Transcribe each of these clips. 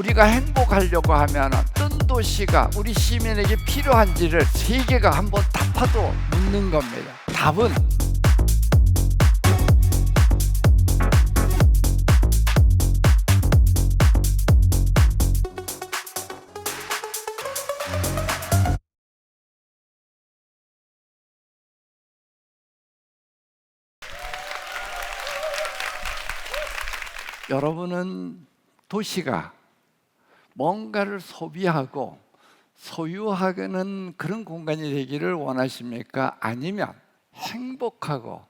우리가 행복하려고 하면 어떤 도시가 우리 시민에게 필요한지를 세계가 한번 답하도 묻는 겁니다. 답은 여러분은 도시가 뭔가를 소비하고 소유하는 그런 공간이 되기를 원하십니까? 아니면 행복하고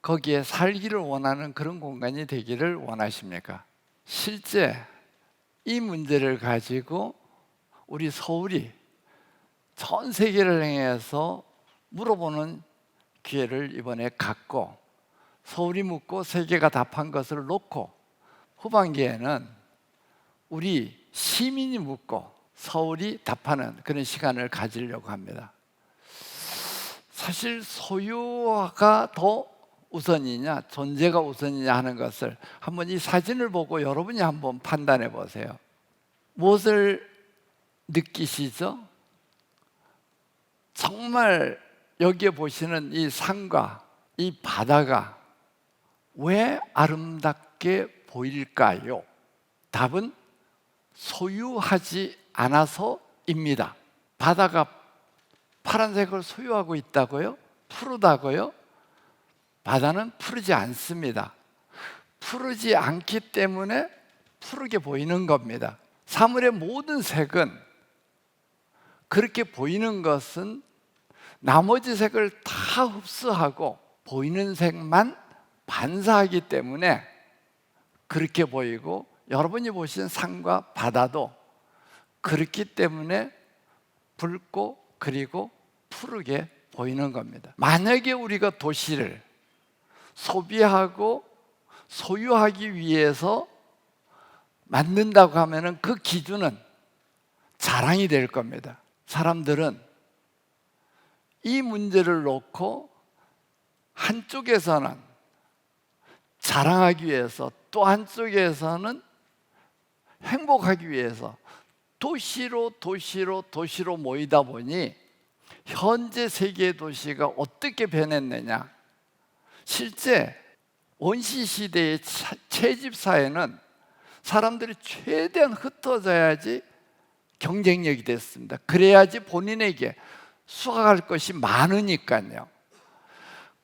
거기에 살기를 원하는 그런 공간이 되기를 원하십니까? 실제 이 문제를 가지고 우리 서울이 전 세계를 향해서 물어보는 기회를 이번에 갖고, 서울이 묻고 세계가 답한 것을 놓고 후반기에는 우리 시민이 묻고 서울이 답하는 그런 시간을 가지려고 합니다. 사실 소유가 더 우선이냐 존재가 우선이냐 하는 것을 한번 이 사진을 보고 여러분이 한번 판단해 보세요. 무엇을 느끼시죠? 정말 여기에 보시는 이 산과 이 바다가 왜 아름답게 보일까요? 답은 소유하지 않아서입니다. 바다가 파란색을 소유하고 있다고요? 푸르다고요? 바다는 푸르지 않습니다. 푸르지 않기 때문에 푸르게 보이는 겁니다. 사물의 모든 색은 그렇게 보이는 것은 나머지 색을 다 흡수하고 보이는 색만 반사하기 때문에 그렇게 보이고, 여러분이 보신 산과 바다도 그렇기 때문에 붉고 그리고 푸르게 보이는 겁니다. 만약에 우리가 도시를 소비하고 소유하기 위해서 만든다고 하면 그 기준은 자랑이 될 겁니다. 사람들은 이 문제를 놓고 한쪽에서는 자랑하기 위해서 또 한쪽에서는 행복하기 위해서 도시로 모이다 보니 현재 세계 도시가 어떻게 변했느냐, 실제 원시시대의 채집사회는 사람들이 최대한 흩어져야지 경쟁력이 됐습니다. 그래야지 본인에게 수확할 것이 많으니까요.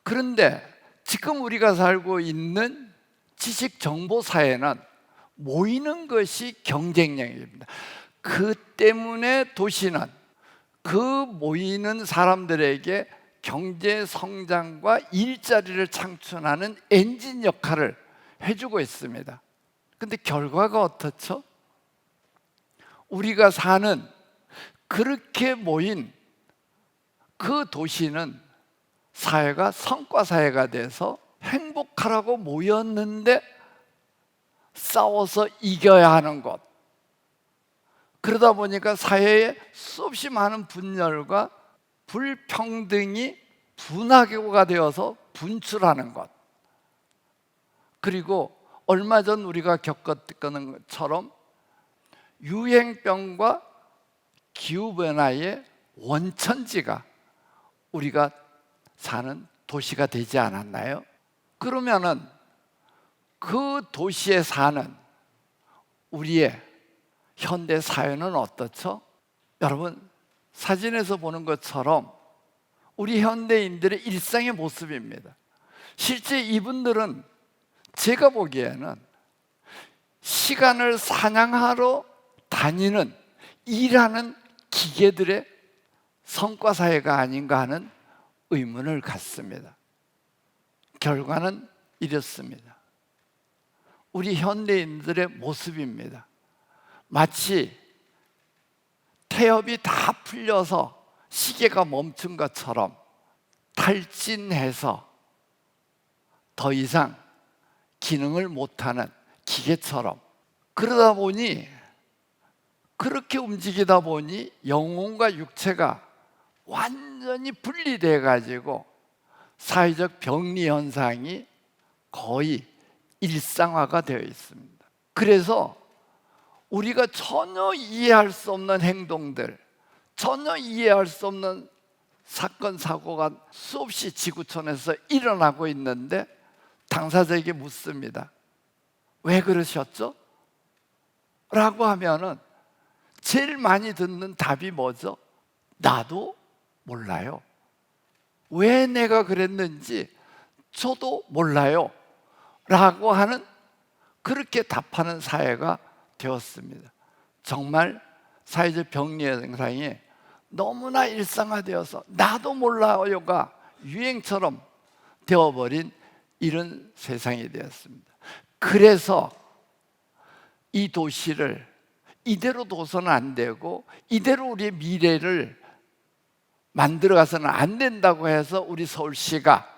그런데 지금 우리가 살고 있는 지식정보사회는 모이는 것이 경쟁력입니다. 그 때문에 도시는 그 모이는 사람들에게 경제 성장과 일자리를 창출하는 엔진 역할을 해주고 있습니다. 그런데 결과가 어떻죠? 우리가 사는 그렇게 모인 그 도시는 사회가 성과사회가 돼서 행복하라고 모였는데 싸워서 이겨야 하는 것, 그러다 보니까 사회에 수없이 많은 분열과 불평등이 분화가 되어서 분출하는 것, 그리고 얼마 전 우리가 겪었던 것처럼 유행병과 기후변화의 원천지가 우리가 사는 도시가 되지 않았나요? 그러면은 그 도시에 사는 우리의 현대 사회는 어떻죠? 여러분, 사진에서 보는 것처럼 우리 현대인들의 일상의 모습입니다. 실제 이분들은 제가 보기에는 시간을 사냥하러 다니는 일하는 기계들의 성과사회가 아닌가 하는 의문을 갖습니다. 결과는 이렇습니다. 우리 현대인들의 모습입니다. 마치 태엽이 다 풀려서 시계가 멈춘 것처럼 탈진해서 더 이상 기능을 못하는 기계처럼, 그러다 보니 그렇게 움직이다 보니 영혼과 육체가 완전히 분리돼 가지고 사회적 병리 현상이 거의 일상화가 되어 있습니다. 그래서 우리가 전혀 이해할 수 없는 행동들, 전혀 이해할 수 없는 사건, 사고가 수없이 지구촌에서 일어나고 있는데 당사자에게 묻습니다. 왜 그러셨죠? 라고 하면은 제일 많이 듣는 답이 뭐죠? 나도 몰라요. 왜 내가 그랬는지 저도 몰라요. 라고 하는, 그렇게 답하는 사회가 되었습니다. 정말 사회적 병리 현상이 너무나 일상화되어서 나도 몰라요가 유행처럼 되어버린 이런 세상이 되었습니다. 그래서 이 도시를 이대로 둬서는 안 되고 이대로 우리의 미래를 만들어가서는 안 된다고 해서 우리 서울시가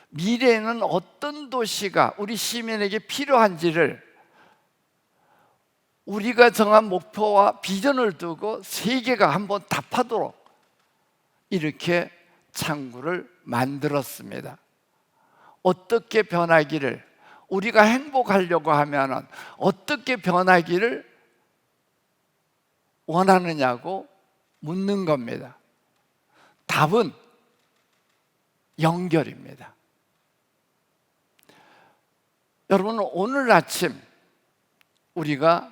미래에는 어떤 도시가 우리 시민에게 필요한지를 우리가 정한 목표와 비전을 두고 세계가 한번 답하도록 이렇게 창구를 만들었습니다. 어떻게 변하기를, 우리가 행복하려고 하면 어떻게 변하기를 원하느냐고 묻는 겁니다. 답은 연결입니다. 여러분, 오늘 아침 우리가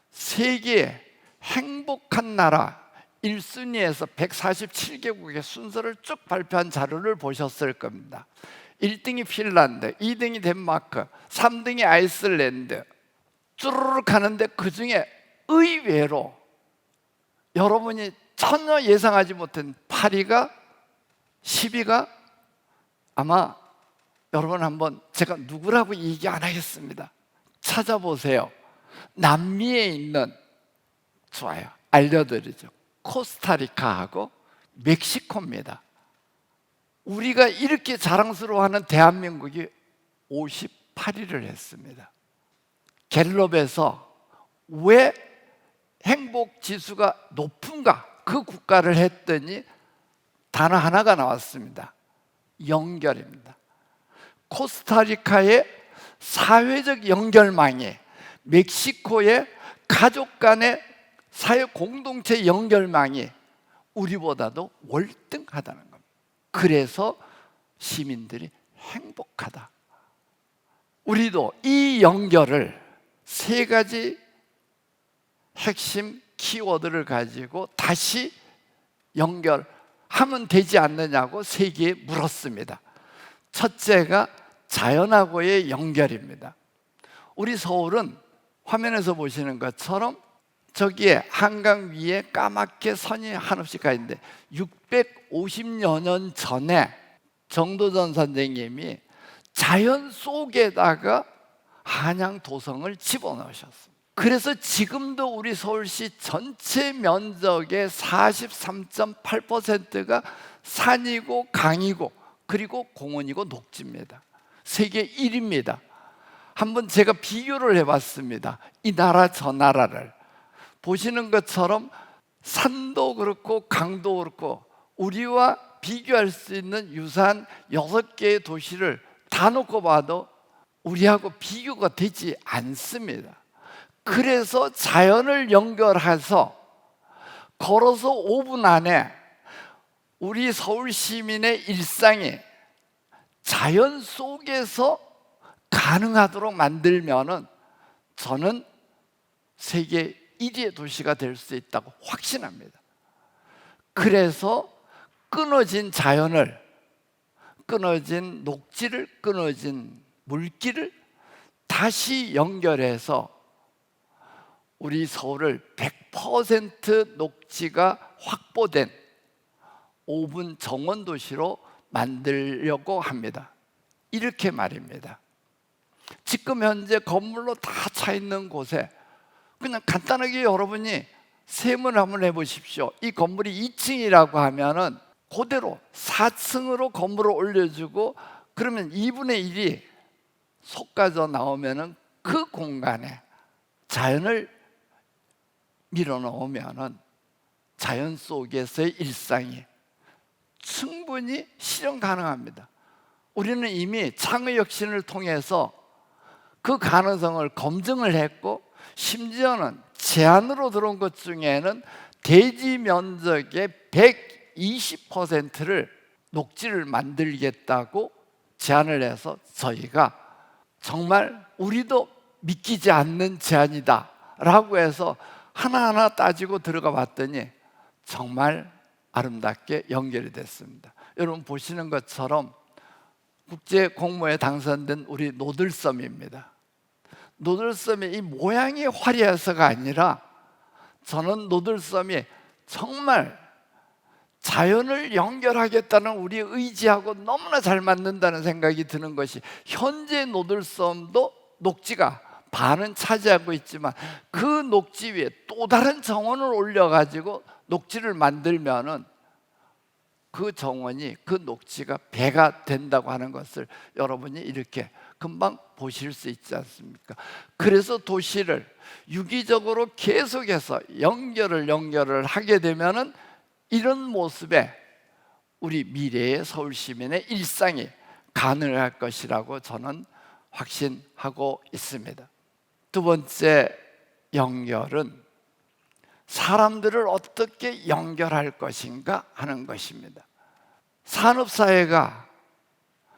세계의 행복한 나라 1순위에서 147개국의 순서를 쭉 발표한 자료를 보셨을 겁니다. 1등이 핀란드, 2등이 덴마크, 3등이 아이슬란드, 쭈르륵 가는데 그 중에 의외로 여러분이 전혀 예상하지 못한 8위가, 10위가 아마 여러분 한번, 제가 누구라고 얘기 안 하겠습니다. 찾아보세요. 남미에 있는, 좋아요, 알려드리죠. 코스타리카하고 멕시코입니다. 우리가 이렇게 자랑스러워하는 대한민국이 58위를 했습니다. 갤럽에서 왜 행복 지수가 높은가, 그 국가를 했더니 단어 하나가 나왔습니다. 연결입니다. 코스타리카의 사회적 연결망이, 멕시코의 가족 간의 사회 공동체 연결망이 우리보다도 월등하다는 겁니다. 그래서 시민들이 행복하다. 우리도 이 연결을 세 가지 핵심 키워드를 가지고 다시 연결하면 되지 않느냐고 세계에 물었습니다. 첫째가 자연하고의 연결입니다. 우리 서울은 화면에서 보시는 것처럼 저기에 한강 위에 까맣게 선이 한없이 가 있는데 650여 년 전에 정도전 선생님이 자연 속에다가 한양 도성을 집어넣으셨습니다. 그래서 지금도 우리 서울시 전체 면적의 43.8%가 산이고 강이고 그리고 공원이고 녹지입니다. 세계 1위입니다. 한번 제가 비교를 해봤습니다. 이 나라 저 나라를 보시는 것처럼 산도 그렇고 강도 그렇고 우리와 비교할 수 있는 유사한 6개의 도시를 다 놓고 봐도 우리하고 비교가 되지 않습니다. 그래서 자연을 연결해서 걸어서 5분 안에 우리 서울 시민의 일상이 자연 속에서 가능하도록 만들면은 저는 세계 1위의 도시가 될 수 있다고 확신합니다. 그래서 끊어진 자연을, 끊어진 녹지를, 끊어진 물길을 다시 연결해서 우리 서울을 100% 녹지가 확보된 5분 정원도시로 만들려고 합니다. 이렇게 말입니다. 지금 현재 건물로 다 차 있는 곳에 그냥 간단하게 여러분이 세문을 한번 해보십시오. 이 건물이 2층이라고 하면은 그대로 4층으로 건물을 올려주고 그러면 2분의 1이 솟아져 나오면은 그 공간에 자연을 밀어넣으면은 자연 속에서의 일상이 충분히 실현 가능합니다. 우리는 이미 창의혁신을 통해서 그 가능성을 검증을 했고 심지어는 제안으로 들어온 것 중에는 대지 면적의 120%를 녹지를 만들겠다고 제안을 해서 저희가 정말 우리도 믿기지 않는 제안이다 라고 해서 하나하나 따지고 들어가 봤더니 정말 아름답게 연결이 됐습니다. 여러분 보시는 것처럼 국제 공모에 당선된 우리 노들섬입니다. 노들섬의 이 모양이 화려해서가 아니라 저는 노들섬이 정말 자연을 연결하겠다는 우리의 의지하고 너무나 잘 맞는다는 생각이 드는 것이, 현재 노들섬도 녹지가 반은 차지하고 있지만 그 녹지 위에 또 다른 정원을 올려가지고 녹지를 만들면은 그 정원이, 그 녹지가 배가 된다고 하는 것을 여러분이 이렇게 금방 보실 수 있지 않습니까? 그래서 도시를 유기적으로 계속해서 연결을 하게 되면은 이런 모습에 우리 미래의 서울 시민의 일상이 가능할 것이라고 저는 확신하고 있습니다. 두 번째 연결은 사람들을 어떻게 연결할 것인가 하는 것입니다. 산업사회가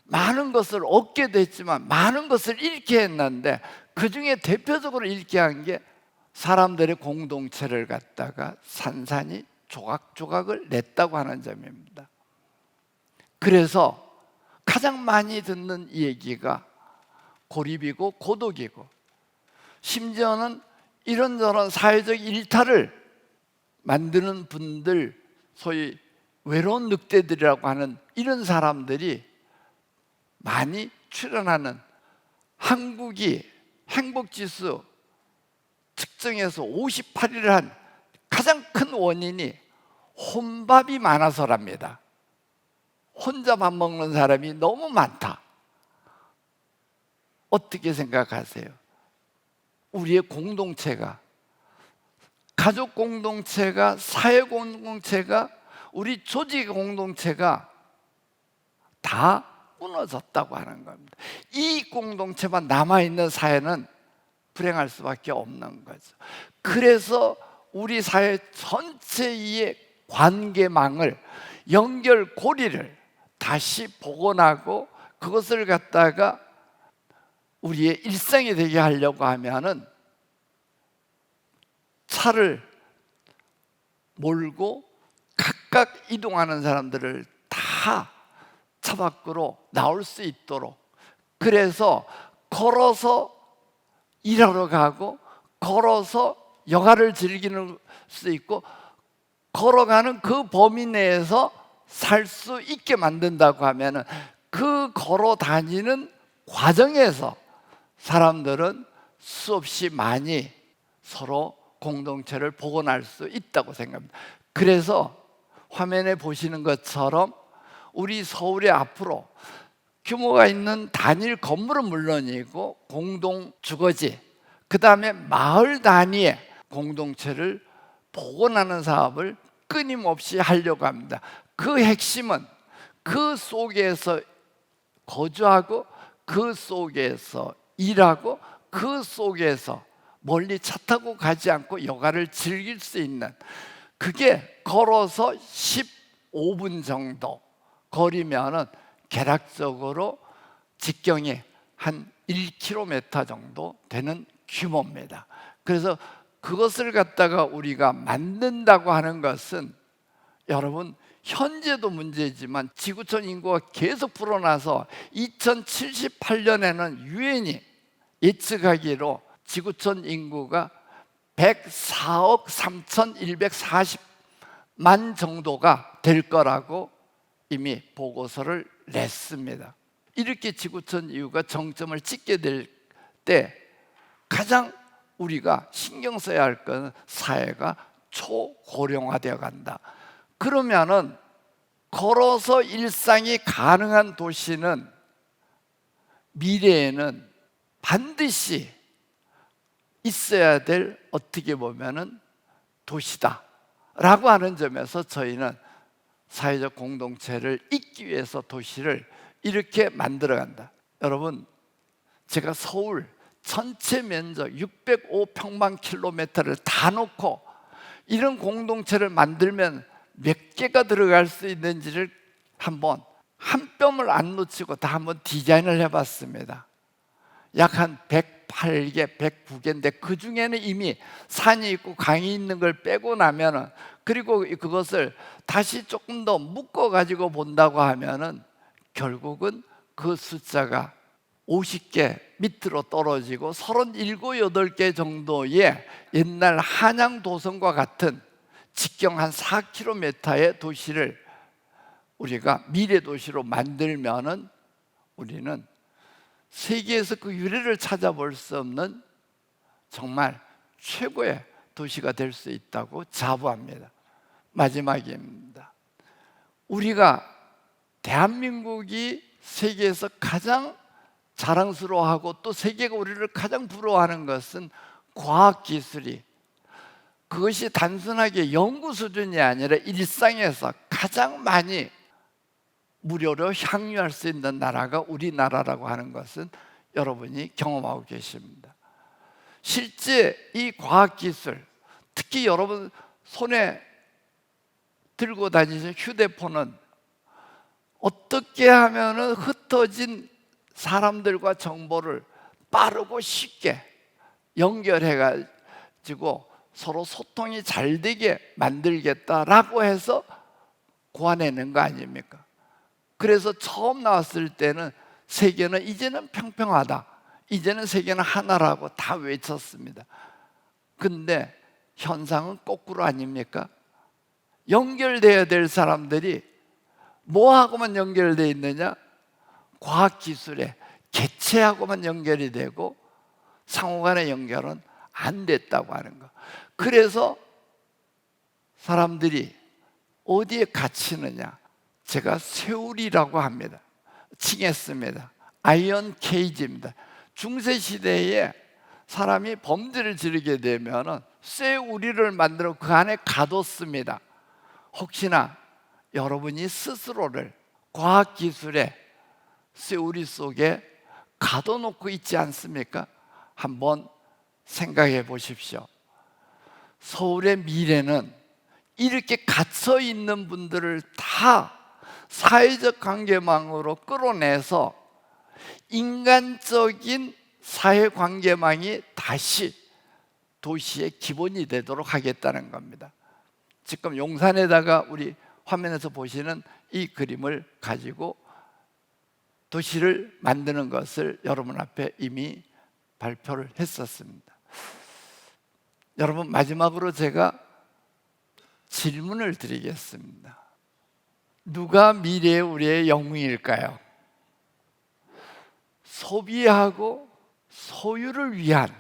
많은 것을 얻게 됐지만 많은 것을 잃게 했는데, 그 중에 대표적으로 잃게 한 게 사람들의 공동체를 갖다가 산산이 조각조각을 냈다고 하는 점입니다. 그래서 가장 많이 듣는 얘기가 고립이고 고독이고, 심지어는 이런저런 사회적 일탈을 만드는 분들, 소위 외로운 늑대들이라고 하는 이런 사람들이 많이 출연하는, 한국이 행복지수 측정에서 58위를 한 가장 큰 원인이 혼밥이 많아서랍니다. 혼자 밥 먹는 사람이 너무 많다. 어떻게 생각하세요? 우리의 공동체가, 가족 공동체가, 사회 공동체가, 우리 조직 공동체가 다 무너졌다고 하는 겁니다. 이 공동체만 남아있는 사회는 불행할 수밖에 없는 거죠. 그래서 우리 사회 전체의 관계망을, 연결고리를 다시 복원하고 그것을 갖다가 우리의 일상이 되게 하려고 하면은 차를 몰고 각각 이동하는 사람들을 다 차 밖으로 나올 수 있도록, 그래서 걸어서 일하러 가고 걸어서 여가를 즐기는 수 있고 걸어가는 그 범위 내에서 살 수 있게 만든다고 하면은, 그 걸어 다니는 과정에서 사람들은 수없이 많이 서로 공동체를 복원할 수 있다고 생각합니다. 그래서 화면에 보시는 것처럼 우리 서울의 앞으로 규모가 있는 단일 건물은 물론이고 공동 주거지, 그 다음에 마을 단위의 공동체를 복원하는 사업을 끊임없이 하려고 합니다. 그 핵심은 그 속에서 거주하고 그 속에서 일하고 그 속에서 멀리 차 타고 가지 않고 여가를 즐길 수 있는, 그게 걸어서 15분 정도 거리면은 개략적으로 직경이 한 1km 정도 되는 규모입니다. 그래서 그것을 갖다가 우리가 만든다고 하는 것은, 여러분 현재도 문제지만 지구촌 인구가 계속 불어나서 2078년에는 유엔이 예측하기로 지구촌 인구가 104억 3,140만 정도가 될 거라고 이미 보고서를 냈습니다. 이렇게 지구촌 인구가 정점을 찍게 될 때 가장 우리가 신경 써야 할 것은 사회가 초고령화되어 간다. 그러면은 걸어서 일상이 가능한 도시는 미래에는 반드시 있어야 될, 어떻게 보면은 도시다라고 하는 점에서 저희는 사회적 공동체를 잇기 위해서 도시를 이렇게 만들어 간다. 여러분, 제가 서울 전체 면적 605평방킬로미터를 다 놓고 이런 공동체를 만들면 몇 개가 들어갈 수 있는지를 한번 한 뼘을 안 놓치고 다 한번 디자인을 해봤습니다. 약 한 108개, 109개인데 그 중에는 이미 산이 있고 강이 있는 걸 빼고 나면은, 그리고 그것을 다시 조금 더 묶어 가지고 본다고 하면은 결국은 그 숫자가 50개 밑으로 떨어지고 37, 8개 정도의 옛날 한양 도성과 같은 직경 한 4km의 도시를 우리가 미래 도시로 만들면은 우리는 세계에서 그 유래를 찾아볼 수 없는 정말 최고의 도시가 될 수 있다고 자부합니다. 마지막입니다. 우리가 대한민국이 세계에서 가장 자랑스러워하고 또 세계가 우리를 가장 부러워하는 것은 과학기술이, 그것이 단순하게 연구 수준이 아니라 일상에서 가장 많이 무료로 향유할 수 있는 나라가 우리나라라고 하는 것은 여러분이 경험하고 계십니다. 실제 이 과학기술, 특히 여러분 손에 들고 다니는 휴대폰은 어떻게 하면 흩어진 사람들과 정보를 빠르고 쉽게 연결해 가지고 서로 소통이 잘 되게 만들겠다라고 해서 고안해낸 거 아닙니까? 그래서 처음 나왔을 때는 세계는 이제는 평평하다, 이제는 세계는 하나라고 다 외쳤습니다. 근데 현상은 거꾸로 아닙니까? 연결되어야 될 사람들이 뭐하고만 연결되어 있느냐? 과학기술에 개체하고만 연결이 되고 상호간의 연결은 안 됐다고 하는 거. 그래서 사람들이 어디에 갇히느냐? 제가 세울이라고 합니다. 칭했습니다. 아이언 케이지입니다. 중세시대에 사람이 범죄를 저지르게 되면 쇠우리를 만들어 그 안에 가뒀습니다. 혹시나 여러분이 스스로를 과학기술의 쇠우리 속에 가둬놓고 있지 않습니까? 한번 생각해 보십시오. 서울의 미래는 이렇게 갇혀 있는 분들을 다 사회적 관계망으로 끌어내서 인간적인 사회관계망이 다시 도시의 기본이 되도록 하겠다는 겁니다. 지금 용산에다가 우리 화면에서 보시는 이 그림을 가지고 도시를 만드는 것을 여러분 앞에 이미 발표를 했었습니다. 여러분, 마지막으로 제가 질문을 드리겠습니다. 누가 미래의 우리의 영웅일까요? 소비하고 소유를 위한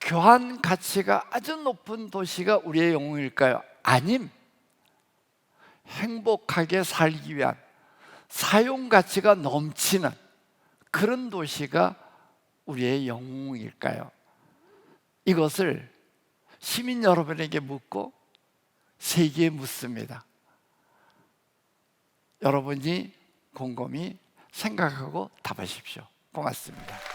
교환 가치가 아주 높은 도시가 우리의 영웅일까요? 아님, 행복하게 살기 위한 사용 가치가 넘치는 그런 도시가 우리의 영웅일까요? 이것을 시민 여러분에게 묻고 세계에 묻습니다. 여러분이 곰곰이 생각하고 답하십시오. 고맙습니다.